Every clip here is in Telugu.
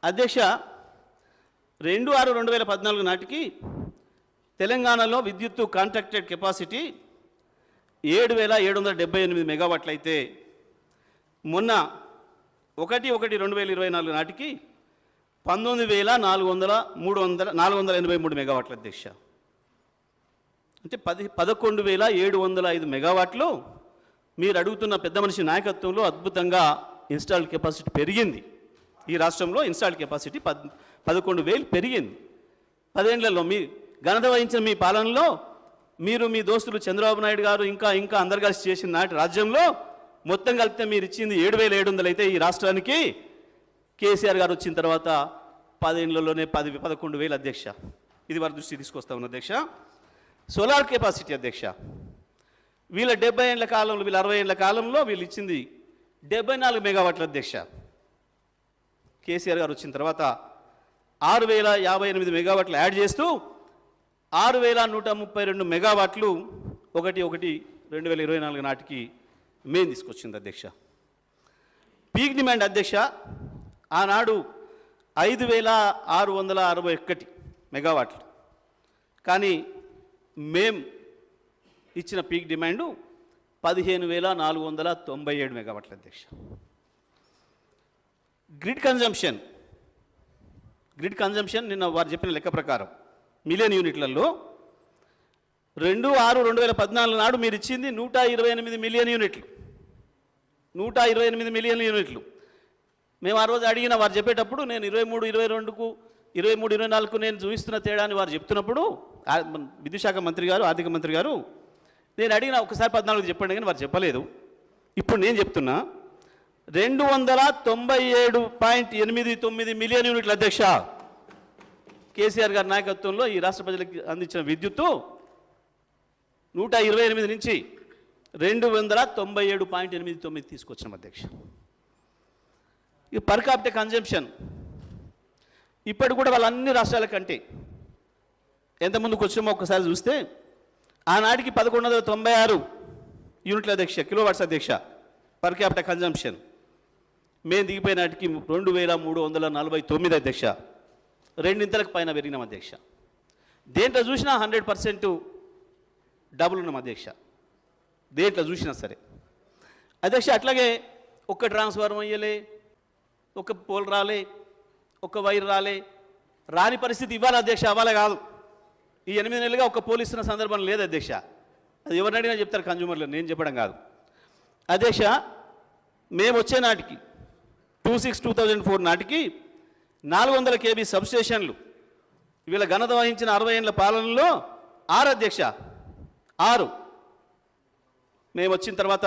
అధ్యక్ష 2/6/2014 నాటికి తెలంగాణలో విద్యుత్తు కాంట్రాక్టెడ్ కెపాసిటీ 7,778 మెగావాట్లు అయితే మొన్న 1/1/2024 నాటికి 19,483 మెగావాట్ల అధ్యక్ష. అంటే 11,705 మెగావాట్లు మీరు అడుగుతున్న పెద్ద మనిషి నాయకత్వంలో అద్భుతంగా ఇన్స్టాల్డ్ కెపాసిటీ పెరిగింది. ఈ రాష్ట్రంలో ఇన్స్టాల్డ్ కెపాసిటీ 11,000 పెరిగింది. 10 ఏళ్లలో మీ ఘనత వహించిన మీ పాలనలో మీరు మీ దోస్తులు చంద్రబాబు నాయుడు గారు ఇంకా అందరు కలిసి చేసిన నాటి రాజ్యంలో మొత్తం కలిపితే మీరు ఇచ్చింది 7,700 అయితే ఈ రాష్ట్రానికి కేసీఆర్ గారు వచ్చిన తర్వాత 10 ఏళ్లలోనే 11,000 అధ్యక్ష. ఇది వారి దృష్టి తీసుకొస్తా ఉన్న అధ్యక్ష. సోలార్ కెపాసిటీ అధ్యక్ష వీళ్ళ 70 ఏళ్ల కాలంలో వీళ్ళ 60 ఏళ్ల కాలంలో వీళ్ళు ఇచ్చింది 74 మెగావాట్ల అధ్యక్ష. కేసీఆర్ గారు వచ్చిన తర్వాత 6,058 మెగావాట్లు యాడ్ చేస్తూ 6,132 మెగావాట్లు 1/1/2024 నాటికి మేము తీసుకొచ్చింది అధ్యక్ష. పీక్ డిమాండ్ అధ్యక్ష ఆనాడు 5,661 మెగావాట్లు, కానీ మేం ఇచ్చిన పీక్ డిమాండు 15,497 మెగావాట్ల అధ్యక్ష. గ్రిడ్ కన్జంప్షన్ నిన్న వారు చెప్పిన లెక్క ప్రకారం మిలియన్ యూనిట్లలో 2/6/2014 నాడు మీరు ఇచ్చింది 128 మిలియన్ యూనిట్లు. 128 మిలియన్ యూనిట్లు. మేము ఆ రోజు అడిగిన వారు చెప్పేటప్పుడు నేను 23-22కు 23-24కు నేను చూపిస్తున్న తేడాన్ని వారు చెప్తున్నప్పుడు విద్యుత్ శాఖ మంత్రి గారు ఆర్థిక మంత్రి గారు నేను అడిగిన ఒకసారి 14 చెప్పండి కానీ వారు చెప్పలేదు. ఇప్పుడు నేను చెప్తున్నా 297.89 మిలియన్ యూనిట్ల అధ్యక్ష. కేసీఆర్ గారి నాయకత్వంలో ఈ రాష్ట్ర ప్రజలకు అందించిన విద్యుత్తు 128 నుంచి 297.89 తీసుకొచ్చాం అధ్యక్ష. ఈ పర్ క్యాపిటల్ కన్జంప్షన్ ఇప్పటి కూడా వాళ్ళ అన్ని రాష్ట్రాల కంటే ఎంత ముందుకు వచ్చామో ఒక్కసారి చూస్తే ఆనాటికి 1196 యూనిట్ల అధ్యక్ష, కిలోవాట్స్ అధ్యక్ష పర్ క్యాపిటల్ కన్జంప్షన్. మేము దిగిపోయిన నాటికి 2,349 అధ్యక్ష. రెండింతలకు పైన పెరిగినాం అధ్యక్ష. దేంట్లో చూసినా 100% డబుల్ ఉన్నాం అధ్యక్ష. దేంట్లో చూసినా సరే అధ్యక్ష. అట్లాగే ఒక్క ట్రాన్స్ఫార్మర్ అయ్యలే, ఒక పోల్ రాలే, ఒక వైర్ రాని పరిస్థితి ఇవ్వాలి అధ్యక్ష. అవ్వాలి కాదు. ఈ 8 నెలలుగా ఒక పోల్ ఇస్తున్న సందర్భం లేదు అధ్యక్ష. అది ఎవరిని అడిగినా చెప్తారు కన్జ్యూమర్లు, నేను చెప్పడం కాదు అధ్యక్ష. మేము వచ్చే నాటికి 26/2004 నాటికి 400 kV సబ్స్టేషన్లు వీళ్ళ ఘనత వహించిన 60 ఏళ్ల పాలనలో 6 అధ్యక్ష. 6 మేము వచ్చిన తర్వాత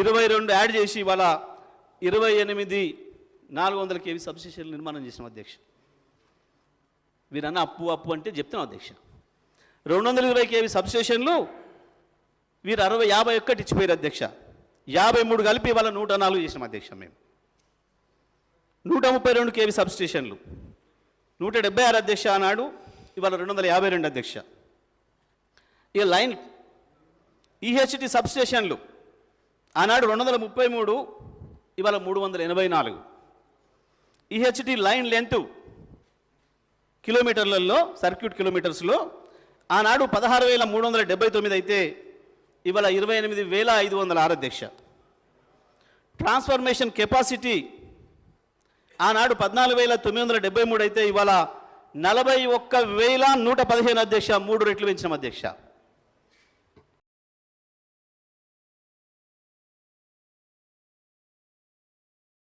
22 యాడ్ చేసి ఇవాళ 28 400 kV సబ్స్టేషన్లు నిర్మాణం చేసినాం అధ్యక్ష. వీరన్న అప్పు అంటే చెప్తున్నాం అధ్యక్ష. 220 kV సబ్స్టేషన్లు వీరు 51 ఇచ్చిపోయారు అధ్యక్ష. 53 కలిపి ఇవాళ 104 చేసినాం అధ్యక్ష. మేము 132 kV సబ్స్టేషన్లు 176 అధ్యక్ష ఆనాడు, ఇవాళ 252 అధ్యక్ష. ఇక లైన్ ఈహెచ్టి సబ్స్టేషన్లు ఆనాడు 233, ఇవాళ 384. ఈహెచ్టి లైన్ లెంత్ కిలోమీటర్లలో సర్క్యూట్ కిలోమీటర్స్లో ఆనాడు 16,379 అయితే ఇవాళ 28,506 అధ్యక్ష. ట్రాన్స్ఫర్మేషన్ కెపాసిటీ ఆనాడు 14,973 అయితే ఇవాళ 41,115 అధ్యక్ష. 3 రెట్లు పెంచినాం అధ్యక్ష.